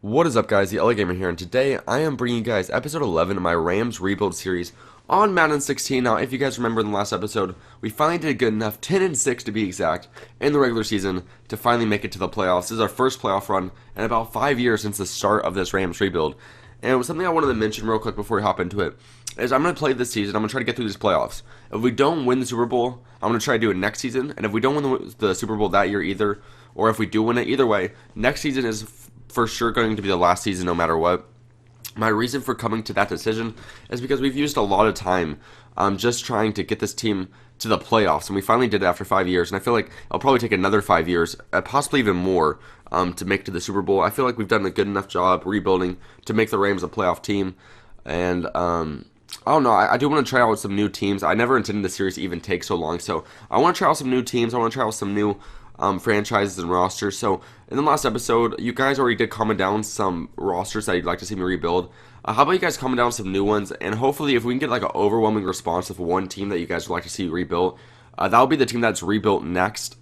What is up, guys? The LA Gamer here, and today I am bringing you guys episode 11 of my Rams rebuild series on Madden 16. Now, if you guys remember in the last episode, we finally did good enough, 10-6 to be exact, in the regular season to finally make it to the playoffs. This is our first playoff run in about 5 years since the start of this Rams rebuild. And it was something I wanted to mention real quick before we hop into it, is I'm going to play this season. I'm going to try to get through these playoffs. If we don't win the Super Bowl, I'm going to try to do it next season. And if we don't win the Super Bowl that year either, or if we do win it, either way, next season is for sure going to be the last season no matter what. My reason for coming to that decision is because we've used a lot of time just trying to get this team to the playoffs, and we finally did it after 5 years, and I feel like it'll probably take another 5 years, possibly even more, to make it to the Super Bowl. I feel like we've done a good enough job rebuilding to make the Rams a playoff team, and I don't know, I do want to try out some new teams. I never intended the series to even take so long, so I want to try out some new teams. I want to try out some new franchises and rosters. So in the last episode, you guys already did comment down some rosters that you'd like to see me rebuild. How about you guys comment down some new ones, and hopefully if we can get like an overwhelming response of one team that you guys would like to see rebuilt, that'll be the team that's rebuilt next.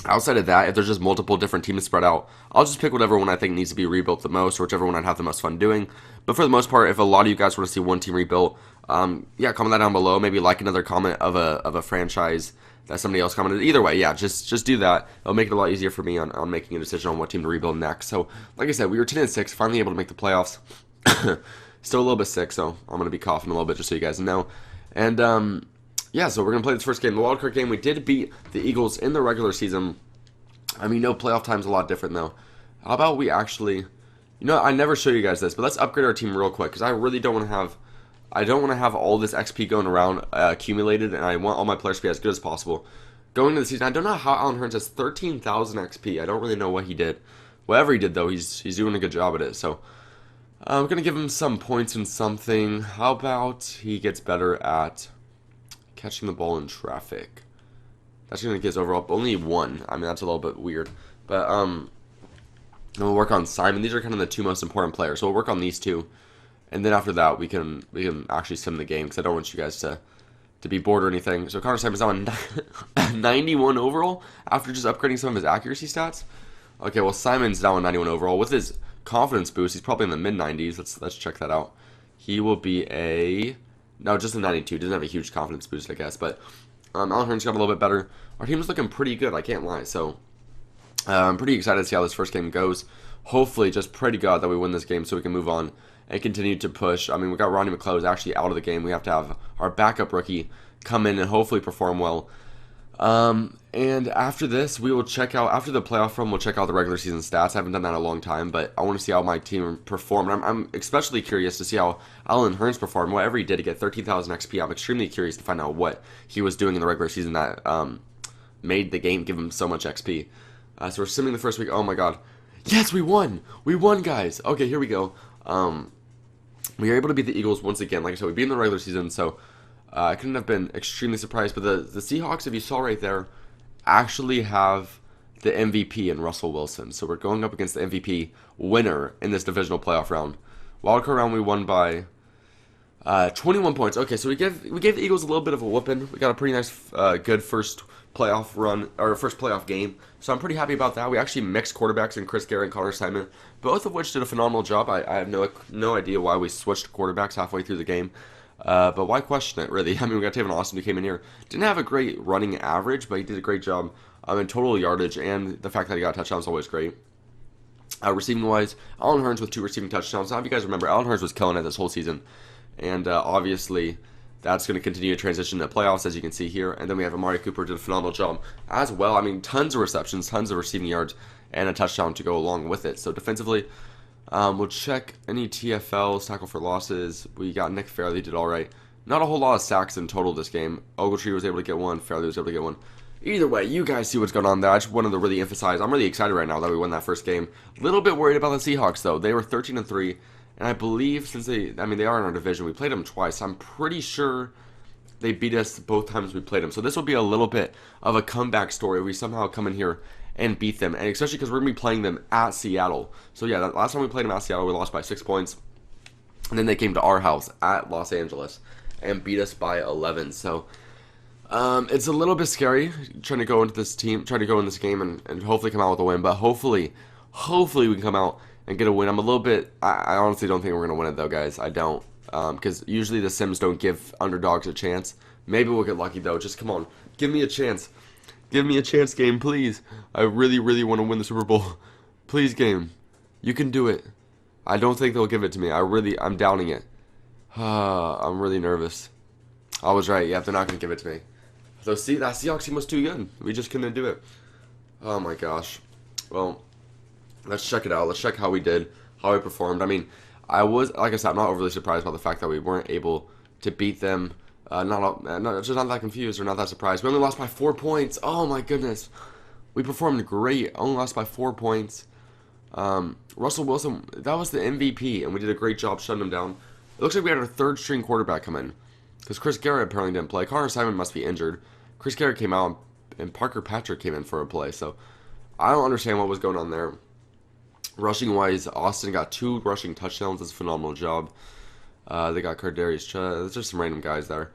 Outside of that, if there's just multiple different teams spread out, I'll just pick whatever one I think needs to be rebuilt the most, or whichever one I'd have the most fun doing. But for the most part, if a lot of you guys want to see one team rebuilt, yeah, comment that down below. Maybe like another comment of a franchise that somebody else commented. Either way, yeah, just do that. It'll make it a lot easier for me on making a decision on what team to rebuild next. So, like I said, we were 10-6, finally able to make the playoffs. Still a little bit sick, so I'm gonna be coughing a little bit just so you guys know. And yeah, so we're going to play this first game, the wildcard game. We did beat the Eagles in the regular season. I mean, no, playoff time's a lot different, though. How about we actually... You know, I never show you guys this, but let's upgrade our team real quick, because I really don't want to have... I don't want to have all this XP going around accumulated, and I want all my players to be as good as possible. Going into the season, I don't know how Alan Hearns has 13,000 XP. I don't really know what he did. Whatever he did, though, he's doing a good job at it, so... I'm going to give him some points in something. How about he gets better at... catching the ball in traffic. That's going to get his overall only one. I mean, that's a little bit weird. But we'll work on Simon. These are kind of the two most important players. So we'll work on these two, and then after that we can actually sim the game, because I don't want you guys to be bored or anything. So Connor Simon's now a 91 overall after just upgrading some of his accuracy stats. Okay, well Simon's now a 91 overall with his confidence boost. He's probably in the mid 90s. Let's check that out. He will be a... No, just a 92. Doesn't have a huge confidence boost, I guess. But Alan Hearns got a little bit better. Our team's looking pretty good, I can't lie. So I'm pretty excited to see how this first game goes. Hopefully, just pray to God that we win this game so we can move on and continue to push. I mean, we got Ronnie McClose actually out of the game. We have to have our backup rookie come in and hopefully perform well. And after this, we will check out, after the playoff run, we'll check out the regular season stats. I haven't done that in a long time, but I want to see how my team performed. I'm especially curious to see how Alan Hearns performed. Whatever he did to get 13,000 XP, I'm extremely curious to find out what he was doing in the regular season that made the game give him so much XP. So we're simming the first week. Oh my god. Yes, we won! We won, guys! Okay, here we go. We are able to beat the Eagles once again. Like I said, we beat in the regular season, so I couldn't have been extremely surprised. But the Seahawks, if you saw right there, actually have the MVP in Russell Wilson. So we're going up against the MVP winner in this divisional playoff round. Wildcard round, we won by 21 points. Okay, so we gave the Eagles a little bit of a whooping. We got a pretty nice, good first playoff run, or first playoff game. So I'm pretty happy about that. We actually mixed quarterbacks in Chris Garrett and Connor Simon, both of which did a phenomenal job. I have no idea why we switched quarterbacks halfway through the game. But why question it, really? I mean, we got Tavon Austin who came in here. Didn't have a great running average, but he did a great job in total yardage, and the fact that he got a touchdown is always great. Receiving-wise, Alan Hearns with 2 receiving touchdowns. Now, if you guys remember, Alan Hearns was killing it this whole season. And obviously, that's going to continue to transition to playoffs, as you can see here. And then we have Amari Cooper did a phenomenal job as well. I mean, tons of receptions, tons of receiving yards, and a touchdown to go along with it. So defensively, we'll check any TFLs, tackle for losses. We got Nick Fairley, did all right. Not a whole lot of sacks in total this game. Ogletree was able to get one. Fairley was able to get one. Either way, you guys see what's going on there. I just wanted to really emphasize, I'm really excited right now that we won that first game. A little bit worried about the Seahawks, though. They were 13-3, and I believe since they are in our division, we played them twice. I'm pretty sure they beat us both times we played them. So this will be a little bit of a comeback story. We somehow come in here and beat them, and especially because we're going to be playing them at Seattle. So yeah, last time we played them at Seattle, we lost by 6 points. And then they came to our house at Los Angeles and beat us by 11. So it's a little bit scary trying to go into this game and hopefully come out with a win. But hopefully we can come out and get a win. I'm a little bit. I honestly don't think we're gonna win it though, guys. I don't, because usually the Sims don't give underdogs a chance. Maybe we'll get lucky though. Just come on, give me a chance. Give me a chance, game, please. I really, really want to win the Super Bowl. Please, game. You can do it. I don't think they'll give it to me. I'm doubting it. I'm really nervous. I was right. Yeah, they're not going to give it to me. So, see, that Seahawks team was too good. We just couldn't do it. Oh, my gosh. Well, let's check it out. Let's check how we did, how we performed. I mean, like I said, I'm not overly surprised about the fact that we weren't able to beat them. Just not that confused or not that surprised. We only lost by 4 points. Oh, my goodness. We performed great. Only lost by 4 points. Russell Wilson, that was the MVP, and we did a great job shutting him down. It looks like we had our third string quarterback come in, because Chris Garrett apparently didn't play. Connor Simon must be injured. Chris Garrett came out, and Parker Patrick came in for a play, so I don't understand what was going on there. Rushing-wise, Austin got 2 rushing touchdowns. That's a phenomenal job. They got Cardarius Chubb. There's just some random guys there.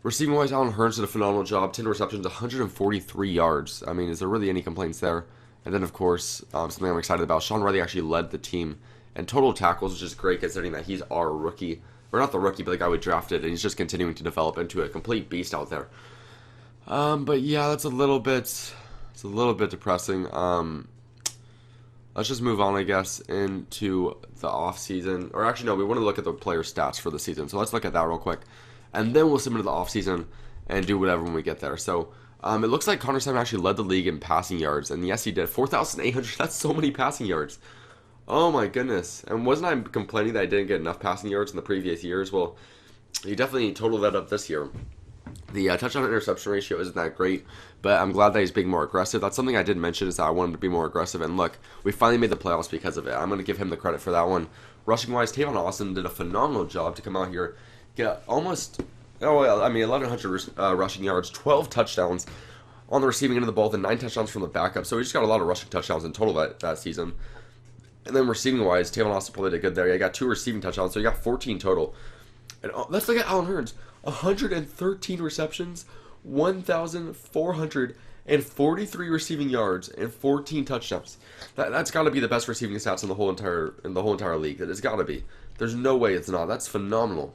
Receiving-wise, Allen Hurns did a phenomenal job. 10 receptions, 143 yards. I mean, is there really any complaints there? And then, of course, something I'm excited about, Sean Riley actually led the team in total tackles, which is great considering that he's our rookie. Or not the rookie, but the guy we drafted, and he's just continuing to develop into a complete beast out there. But yeah, it's a little bit depressing. Let's just move on, I guess, into the off season. Or actually, no, we want to look at the player stats for the season. So let's look at that real quick, and then we'll submit to the off season and do whatever when we get there. So it looks like Connor Simon actually led the league in passing yards, and yes, he did. 4,800. That's so many passing yards. Oh my goodness! And wasn't I complaining that I didn't get enough passing yards in the previous years? Well, he definitely totaled that up this year. The touchdown interception ratio isn't that great, but I'm glad that he's being more aggressive. That's something I did mention, is that I want him to be more aggressive. And look, we finally made the playoffs because of it. I'm going to give him the credit for that one. Rushing wise, Tavon Austin did a phenomenal job to come out here, get almost 1,100 rushing yards, 12 touchdowns on the receiving end of the ball, and 9 touchdowns from the backup. So we just got a lot of rushing touchdowns in total that season. And then receiving wise, Tavon Austin probably did good there. He got 2 receiving touchdowns, so he got 14 total. And let's look at Allen Hurns. 113 receptions, 1,443 receiving yards, and 14 touchdowns. That's got to be the best receiving stats in the whole entire league. It's got to be. There's no way it's not. That's phenomenal.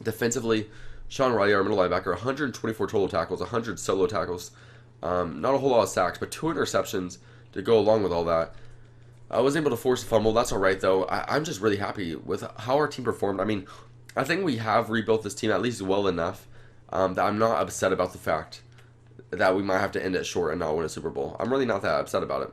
Defensively, Sean Riley, our middle linebacker, 124 total tackles, 100 solo tackles. Not a whole lot of sacks, but 2 interceptions to go along with all that. I was able to force a fumble. That's all right, though. I'm just really happy with how our team performed. I mean, I think we have rebuilt this team at least well enough that I'm not upset about the fact that we might have to end it short and not win a Super Bowl. I'm really not that upset about it.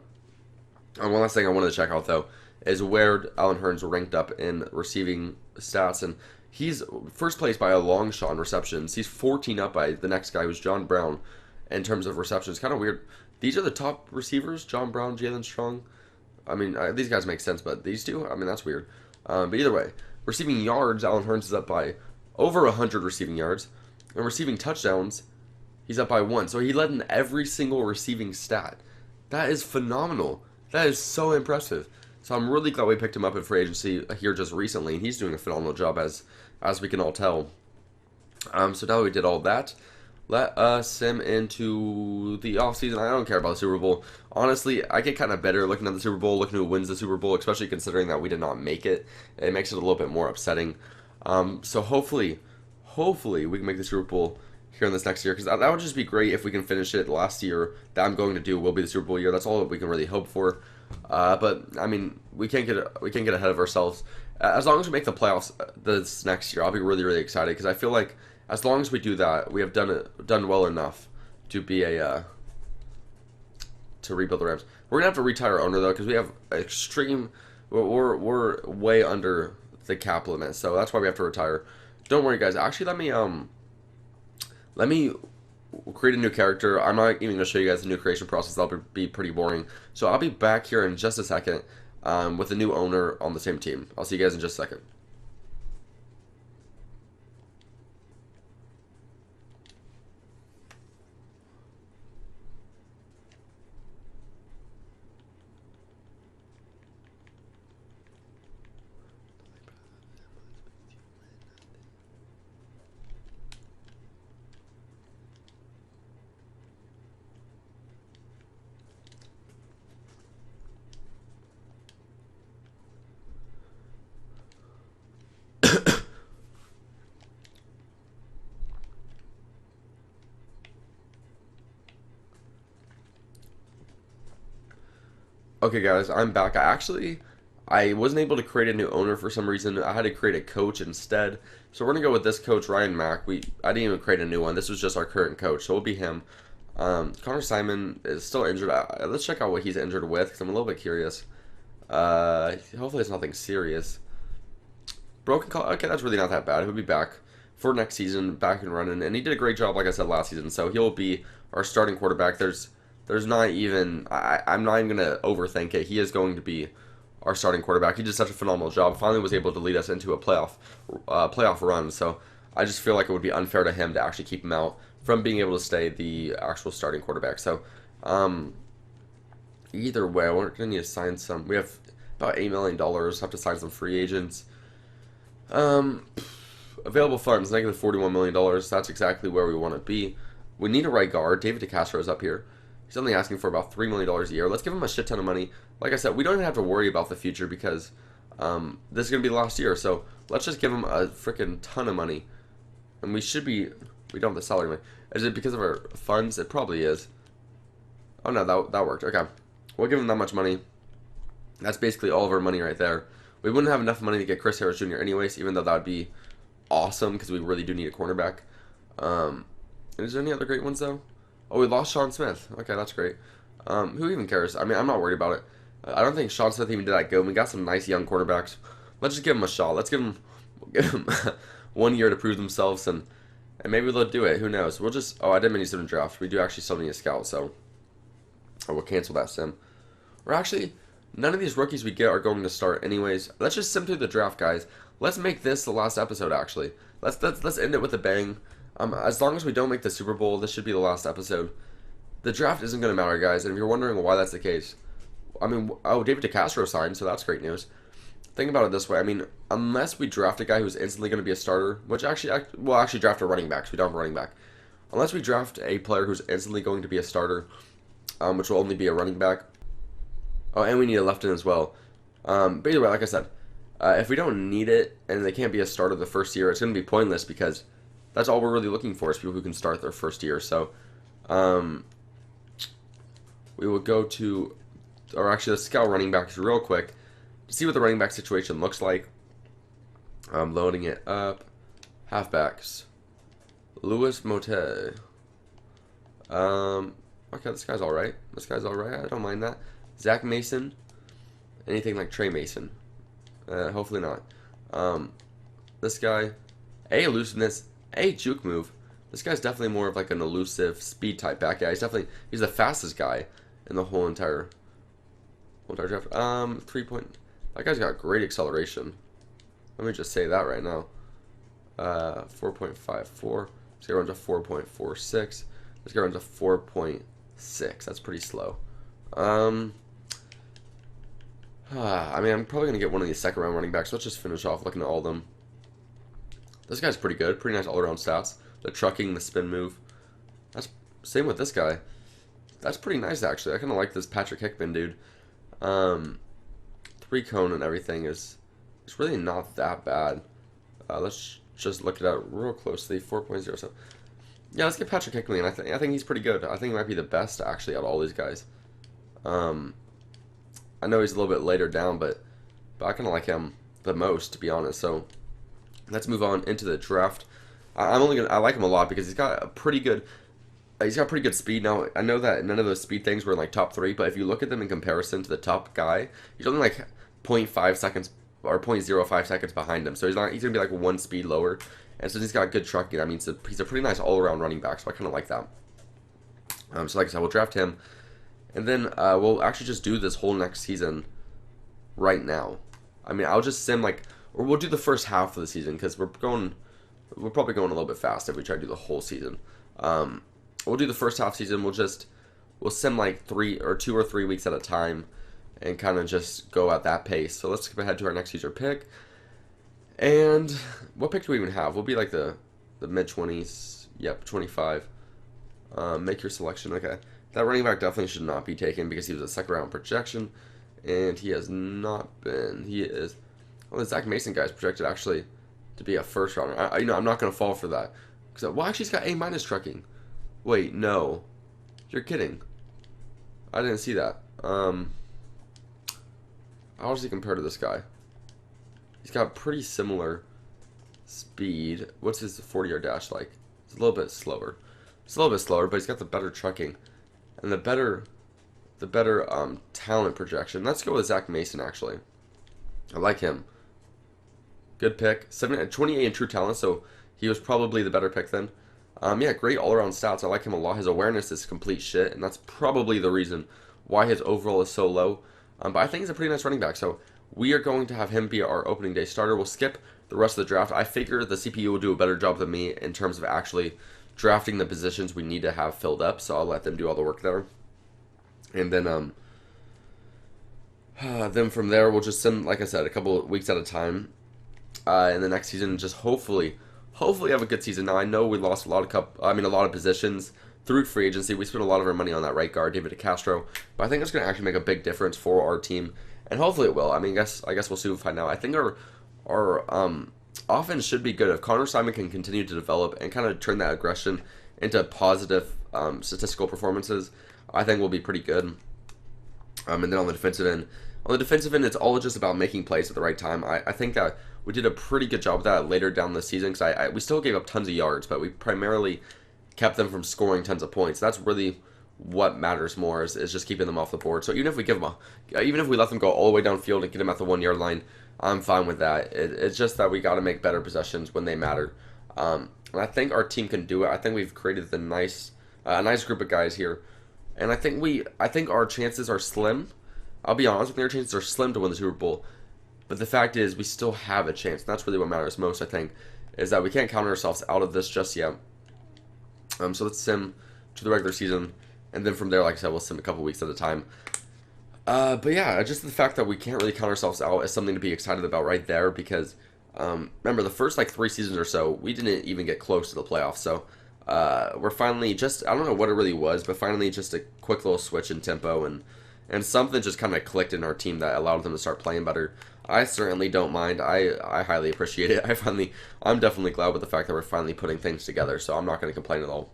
And one last thing I wanted to check out, though, is where Allen Hurns ranked up in receiving stats. And he's first place by a long shot in receptions. He's 14 up by the next guy, who's John Brown, in terms of receptions. Kind of weird. These are the top receivers, John Brown, Jalen Strong. I mean, these guys make sense, but these two, I mean, that's weird. But either way, receiving yards, Allen Hurns is up by over 100 receiving yards. And receiving touchdowns, he's up by 1. So he led in every single receiving stat. That is phenomenal. That is so impressive. So I'm really glad we picked him up at free agency here just recently. And he's doing a phenomenal job, as we can all tell. So now that we did all that, let us sim into the offseason. I don't care about the Super Bowl. Honestly, I get kind of better looking at the Super Bowl, looking who wins the Super Bowl, especially considering that we did not make it. It makes it a little bit more upsetting. So hopefully we can make the Super Bowl here in this next year, because that would just be great if we can finish it last year. That I'm going to do will be the Super Bowl year. That's all that we can really hope for. But I mean, we can't get ahead of ourselves. As long as we make the playoffs this next year, I'll be really, really excited, because I feel like as long as we do that, we have done well enough to be to rebuild the Rams. We're gonna have to retire our owner, though, because we have extreme. We're way under the cap limit, so that's why we have to retire. Don't worry, guys. Actually, let me create a new character. I'm not even gonna show you guys the new creation process. That'll be pretty boring. So I'll be back here in just a second with a new owner on the same team. I'll see you guys in just a second. Okay, guys, I'm back. I wasn't able to create a new owner for some reason. I had to create a coach instead. So we're gonna go with this coach, Ryan Mack. I didn't even create a new one. This was just our current coach, so it'll be him. Connor Simon is still injured. Let's check out what he's injured with, because I'm a little bit curious. Hopefully it's nothing serious. Broken collar. Okay, that's really not that bad. He'll be back for next season, back and running, and he did a great job, like I said last season. So he'll be our starting quarterback. There's not even. I'm not even gonna overthink it. He is going to be our starting quarterback. He did such a phenomenal job. Finally was able to lead us into a playoff run. So I just feel like it would be unfair to him to actually keep him out from being able to stay the actual starting quarterback. So either way, we're gonna need to sign some. We have about $8 million. Have to sign some free agents. Um, Available funds negative $41 million. That's exactly where we want to be. We need a right guard. David DeCastro is up here. He's only asking for about $3 million a year. Let's give him a shit ton of money. Like I said, we don't even have to worry about the future because this is gonna be the last year. So let's just give him a freaking ton of money, and we should be. We don't have the salary money. Is it because of our funds? It probably is. Oh no, that worked. Okay, we'll give him that much money. That's basically all of our money right there. We wouldn't have enough money to get Chris Harris Jr. anyways, even though that would be awesome because we really do need a cornerback. Is there any other great ones though? Oh, we lost Sean Smith. Okay, that's great. Who even cares? I mean, I'm not worried about it. I don't think Sean Smith even did that good. We got some nice young cornerbacks. Let's just give him a shot. Give him 1 year to prove themselves, and maybe they'll do it. Who knows? We'll just. Oh, I didn't mean to sim draft. We do actually still need a scout, so we'll cancel that sim. Or actually, none of these rookies we get are going to start anyways. Let's just sim through the draft, guys. Let's make this the last episode. Actually, let's end it with a bang. As long as we don't make the Super Bowl, this should be the last episode. The draft isn't going to matter, guys. And if you're wondering why that's the case, I mean, oh, David DeCastro signed, so that's great news. Think about it this way. I mean, unless we draft a guy who's instantly going to be a starter, which we'll actually draft a running back, so we don't have a running back. Unless we draft a player who's instantly going to be a starter, which will only be a running back. Oh, and we need a left end as well. But either way, like I said, if we don't need it and they can't be a starter the first year, it's going to be pointless because that's all we're really looking for is people who can start their first year. So, we will go to, or actually let's scout running backs real quick to see what the running back situation looks like. I'm loading it up. Halfbacks. Louis Motet. Okay, this guy's alright. I don't mind that. Zach Mason. Anything like Trey Mason. Hopefully not. This guy. A elusiveness. A juke move. This guy's definitely more of like an elusive speed type back guy. He's the fastest guy in the whole entire draft. 3-point. That guy's got great acceleration. Let me just say that right now. 4.54. This guy runs a 4.46. This guy runs a 4.6. That's pretty slow. I mean, I'm probably going to get one of these second round running backs. Let's just finish off looking at all of them. This guy's pretty good. Pretty nice all around stats. The trucking, the spin move. That's same with this guy. That's pretty nice, actually. I kind of like this Patrick Hickman dude. 3-cone and everything it's really not that bad. Let's just look it up real closely. 4.0. So yeah, let's get Patrick Hickman. I think he's pretty good. I think he might be the best actually out of all these guys. I know he's a little bit later down, but I kind of like him the most, to be honest. So let's move on into the draft. I like him a lot because he's got pretty good speed. Now I know that none of those speed things were in like top 3, but if you look at them in comparison to the top guy, he's only like 0.5 seconds or 0.05 seconds behind him. So he's gonna be like one speed lower, and so he's got good trucking. I mean, he's a pretty nice all around running back. So I kind of like that. So like I said, we'll draft him, and then we'll actually just do this whole next season right now. I mean, I'll just sim or we'll do the first half of the season because we're probably going a little bit fast if we try to do the whole season. We'll do the first half season. We'll sim like 2 or 3 weeks at a time and kind of just go at that pace. So let's skip ahead to our next user pick. And what pick do we even have? We'll be like the mid-20s. Yep, 25. Make your selection. Okay. That running back definitely should not be taken because he was a second round projection. And he has not been. He is. Well, the Zach Mason guy is projected actually to be a first rounder. I'm not going to fall for that. Well, actually, he's got A- trucking. Wait, no. You're kidding. I didn't see that. How does he compare to this guy? He's got pretty similar speed. What's his 40-yard dash like? It's a little bit slower. It's a little bit slower, but he's got the better trucking and the better talent projection. Let's go with Zach Mason, actually. I like him. Good pick. 28 in true talent, so he was probably the better pick then. Yeah, great all-around stats. I like him a lot. His awareness is complete shit, and that's probably the reason why his overall is so low. But I think he's a pretty nice running back, so we are going to have him be our opening day starter. We'll skip the rest of the draft. I figure the CPU will do a better job than me in terms of actually drafting the positions we need to have filled up, so I'll let them do all the work there. And then from there, we'll just send, like I said, a couple of weeks at a time. In the next season, just hopefully have a good season. Now I know we lost a lot of positions through free agency. We spent a lot of our money on that right guard, David Castro, but I think it's going to actually make a big difference for our team, and hopefully it will. I mean, I guess we'll soon find out. I think our offense should be good if Connor Simon can continue to develop and kind of turn that aggression into positive statistical performances. I think we'll be pretty good. And then on the defensive end, it's all just about making plays at the right time. I think that we did a pretty good job of that later down the season because we still gave up tons of yards, but we primarily kept them from scoring tons of points. That's really what matters more is just keeping them off the board. So even if we let them go all the way downfield and get them at the 1 yard line, I'm fine with that. It's just that we got to make better possessions when they matter. And I think our team can do it. I think we've created a nice group of guys here. And I think our chances are slim. I'll be honest with you, our chances are slim to win the Super Bowl. But the fact is, we still have a chance. And that's really what matters most, I think, is that we can't count ourselves out of this just yet. So let's sim to the regular season. And then from there, like I said, we'll sim a couple weeks at a time. But yeah, just the fact that we can't really count ourselves out is something to be excited about right there. Because, remember, the first 3 seasons or so, we didn't even get close to the playoffs. So we're finally just, I don't know what it really was, but finally just a quick little switch in tempo and something just kind of clicked in our team that allowed them to start playing better. I certainly don't mind. I highly appreciate it. I'm definitely glad with the fact that we're finally putting things together, so I'm not going to complain at all.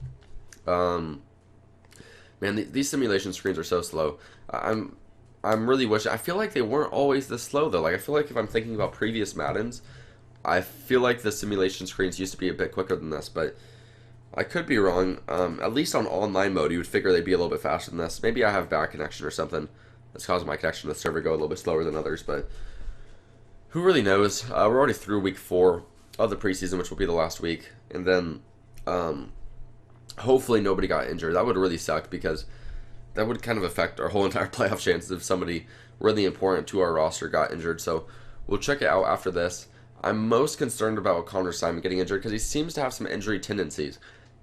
Man, these simulation screens are so slow. I'm really wishing, I feel like they weren't always this slow though. Like I feel like if I'm thinking about previous Maddens, I feel like the simulation screens used to be a bit quicker than this, but I could be wrong. At least on online mode, you would figure they'd be a little bit faster than this. Maybe I have bad connection or something that's causing my connection to the server go a little bit slower than others, but who really knows? We're already through week 4 of the preseason, which will be the last week, and then hopefully nobody got injured. That would really suck because that would kind of affect our whole entire playoff chances if somebody really important to our roster got injured. So we'll check it out after this. I'm most concerned about Connor Simon getting injured because he seems to have some injury tendencies,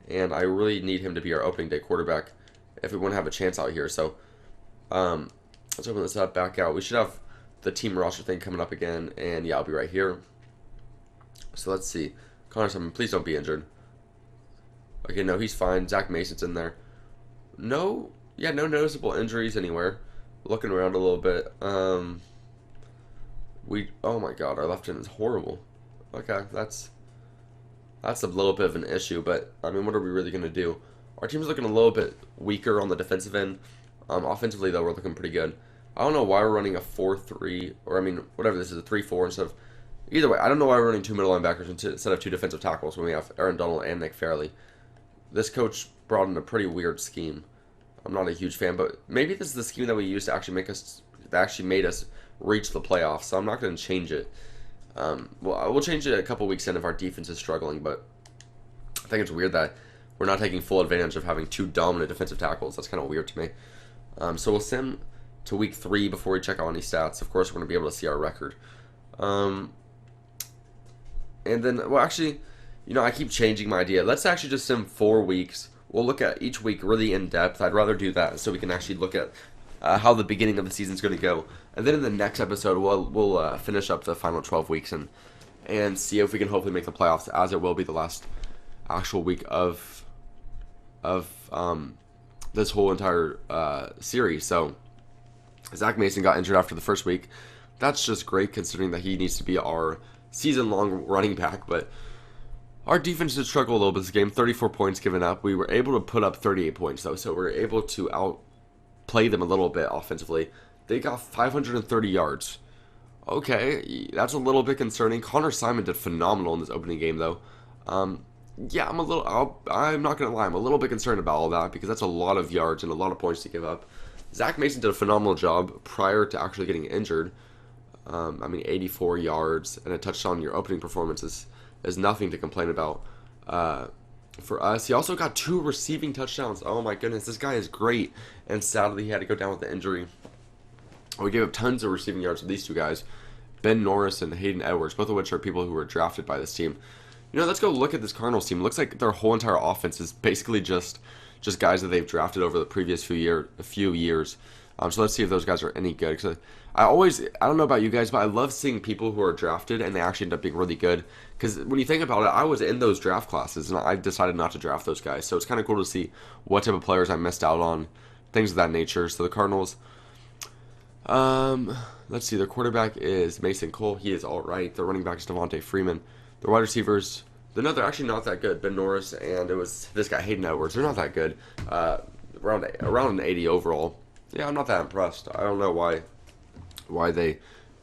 and I really need him to be our opening day quarterback if we want to have a chance out here. So let's open this up, back out. We should have the team roster thing coming up again, and yeah, I'll be right here. So let's see. Connor Simon, please don't be injured. Okay, no, he's fine. Zach Mason's in there. No noticeable injuries anywhere. Looking around a little bit. Oh my god, our left hand is horrible. Okay, that's a little bit of an issue, but I mean, what are we really going to do? Our team's looking a little bit weaker on the defensive end. Offensively, though, we're looking pretty good. I don't know why we're running a 4-3, or I mean, whatever this is, a 3-4 instead of... Either way, I don't know why we're running 2 middle linebackers instead of 2 defensive tackles when we have Aaron Donald and Nick Fairley. This coach brought in a pretty weird scheme. I'm not a huge fan, but maybe this is the scheme that we used to actually made us reach the playoffs, so I'm not going to change it. We'll change it a couple weeks in if our defense is struggling, but I think it's weird that we're not taking full advantage of having 2 dominant defensive tackles. That's kind of weird to me. So we'll sim to week 3 before we check out any stats. Of course, we're going to be able to see our record. And then, well, actually, I keep changing my idea. Let's actually just sim 4 weeks. We'll look at each week really in depth. I'd rather do that so we can actually look at how the beginning of the season is going to go. And then in the next episode, we'll finish up the final 12 weeks and see if we can hopefully make the playoffs, as it will be the last actual week of this whole entire series. So Zach Mason got injured after the first week. That's just great considering that he needs to be our season-long running back, but our defense did struggle a little bit this game. 34 points given up. We were able to put up 38 points, though, so we were able to outplay them a little bit offensively. They got 530 yards Okay, that's a little bit concerning. Connor Simon did phenomenal in this opening game, though. Um, yeah, I'm not gonna lie, I'm a little bit concerned about all that because that's a lot of yards and a lot of points to give up. Zach Mason did a phenomenal job prior to actually getting injured. I mean, 84 yards and a touchdown in your opening performance is nothing to complain about. For us, he also got 2 receiving touchdowns. Oh my goodness, this guy is great. And sadly, he had to go down with the injury. We gave up tons of receiving yards to these two guys, Ben Norris and Hayden Edwards, both of which are people who were drafted by this team. You know, let's go look at this Cardinals team. It looks like their whole entire offense is basically just guys that they've drafted over the previous few years. So let's see if those guys are any good. Cause I don't know about you guys, but I love seeing people who are drafted and they actually end up being really good. Because when you think about it, I was in those draft classes and I decided not to draft those guys. So it's kind of cool to see what type of players I missed out on, things of that nature. So the Cardinals, let's see. Their quarterback is Mason Cole. He is all right. Their running back is Devontae Freeman. Their wide receivers, they're actually not that good. Ben Norris and it was this guy Hayden Edwards. They're not that good. Around an 80 overall. Yeah, I'm not that impressed. I don't know why they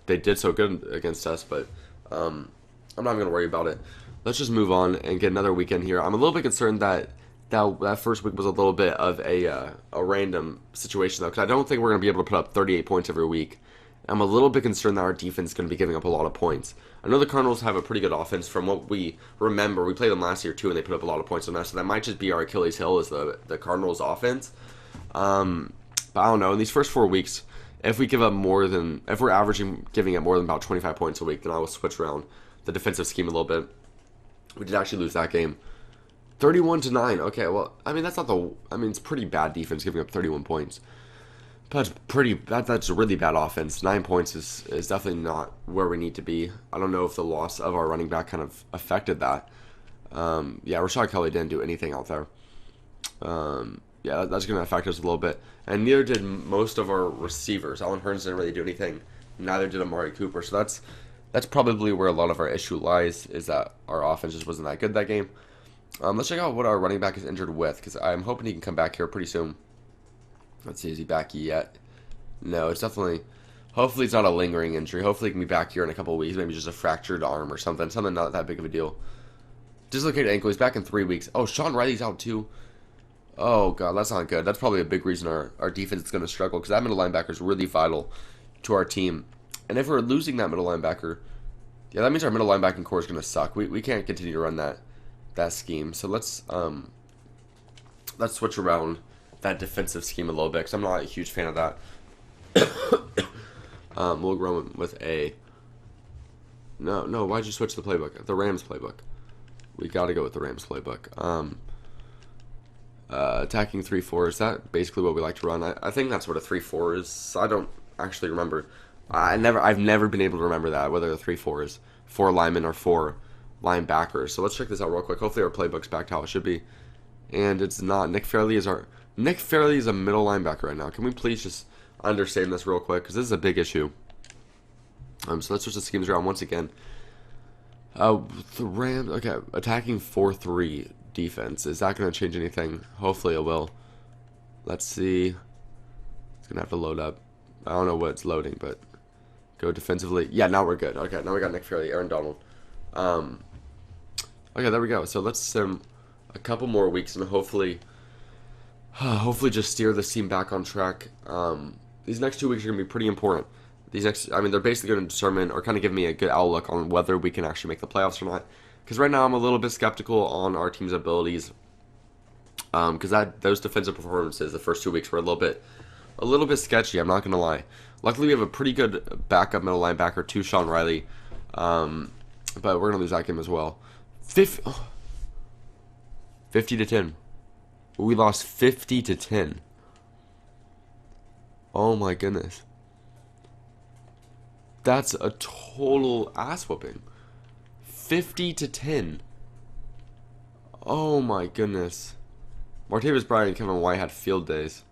did so good against us, but I'm not going to worry about it. Let's just move on and get another weekend here. I'm a little bit concerned that first week was a little bit of a random situation, though, because I don't think we're going to be able to put up 38 points every week. I'm a little bit concerned that our defense is going to be giving up a lot of points. I know the Cardinals have a pretty good offense from what we remember. We played them last year, too, and they put up a lot of points on us, so that might just be our Achilles heel is the Cardinals' offense. But I don't know. In these first 4 weeks, if we're averaging giving up more than about 25 points a week, then I will switch around the defensive scheme a little bit. We did actually lose that game. 31-9. Okay, well, I mean, it's pretty bad defense giving up 31 points. But that's a really bad offense. 9 points is definitely not where we need to be. I don't know if the loss of our running back kind of affected that. Yeah, Rashad Kelly didn't do anything out there. Yeah, that's going to affect us a little bit. And neither did most of our receivers. Allen Hurns didn't really do anything. Neither did Amari Cooper. So that's probably where a lot of our issue lies, is that our offense just wasn't that good that game. Let's check out what our running back is injured with, because I'm hoping he can come back here pretty soon. Let's see, is he back yet? No, it's definitely... Hopefully it's not a lingering injury. Hopefully he can be back here in a couple of weeks. Maybe just a fractured arm or something. Something not that big of a deal. Dislocated ankle. He's back in 3 weeks. Oh, Sean Riley's out too. Oh, God, that's not good. That's probably a big reason our defense is going to struggle, because that middle linebacker is really vital to our team. And if we're losing that middle linebacker, yeah, that means our middle linebacking core is going to suck. We can't continue to run that scheme. So let's switch around that defensive scheme a little bit, because I'm not a huge fan of that. We'll go with a... No, why'd you switch the playbook? The Rams playbook. We got to go with the Rams playbook. Attacking 3-4, is that basically what we like to run? I think that's what a 3-4 is. I don't actually remember. I've never been able to remember that, whether a 3-4 is 4 linemen or 4 linebackers. So let's check this out real quick. Hopefully our playbook's back to how it should be. And it's not. Nick Fairley is a middle linebacker right now. Can we please just understand this real quick? Because this is a big issue. So let's switch the schemes around once again. The Rams, okay, attacking 4-3 defense. Is that going to change anything? Hopefully it will. Let's see. It's going to have to load up. I don't know what it's loading, but go defensively. Yeah, now we're good. Okay, now we got Nick Fairley, Aaron Donald. Okay, there we go. So let's sim a couple more weeks and hopefully just steer this team back on track. These next 2 weeks are going to be pretty important. They're basically going to determine or kind of give me a good outlook on whether we can actually make the playoffs or not. Because right now I'm a little bit skeptical on our team's abilities. Because those defensive performances the first 2 weeks were a little bit sketchy. I'm not gonna lie. Luckily we have a pretty good backup middle linebacker to Sean Riley. But we're gonna lose that game as well. 50-10. We lost 50-10. Oh my goodness. That's a total ass whooping. 50-10. Oh my goodness. Martavis Bryant and Kevin White had field days.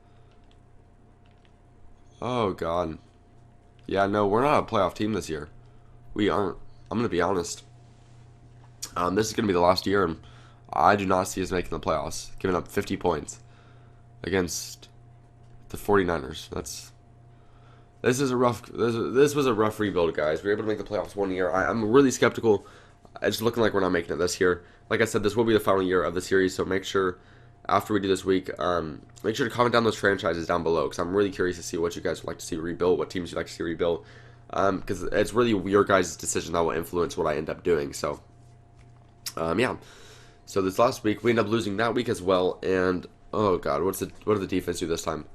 Oh god. Yeah, no, we're not a playoff team this year. We aren't. I'm going to be honest. This is going to be the last year, and I do not see us making the playoffs. Giving up 50 points against the 49ers. This was a rough rebuild, guys. We were able to make the playoffs 1 year. I'm really skeptical. It's looking like we're not making it this year. Like I said, this will be the final year of the series, so make sure after we do this week, make sure to comment down those franchises down below, because I'm really curious to see what you guys would like to see rebuilt, what teams you'd like to see rebuilt, because it's really your guys' decision that will influence what I end up doing. So, yeah. So this last week, we ended up losing that week as well, and oh god, what did the defense do this time?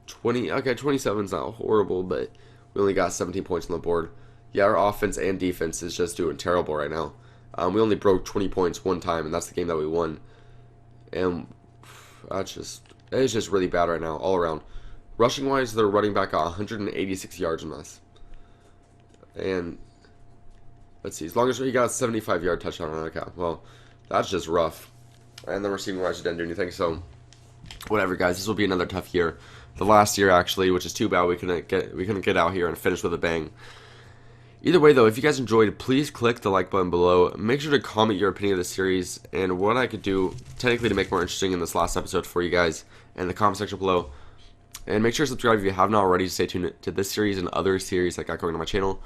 27 is not horrible, but we only got 17 points on the board. Yeah, our offense and defense is just doing terrible right now. We only broke 20 points one time, and that's the game that we won. And it's just really bad right now, all around. Rushing wise, they're running back 186 yards on us. And let's see, as long as he got a 75-yard touchdown on okay, well, that's just rough. And then receiving wise, didn't do anything. So whatever, guys. This will be another tough year. The last year, actually, which is too bad we couldn't get out here and finish with a bang. Either way, though, if you guys enjoyed, please click the like button below. Make sure to comment your opinion of the series and what I could do technically to make more interesting in this last episode for you guys in the comment section below. And make sure to subscribe if you have not already to stay tuned to this series and other series I got going on my channel.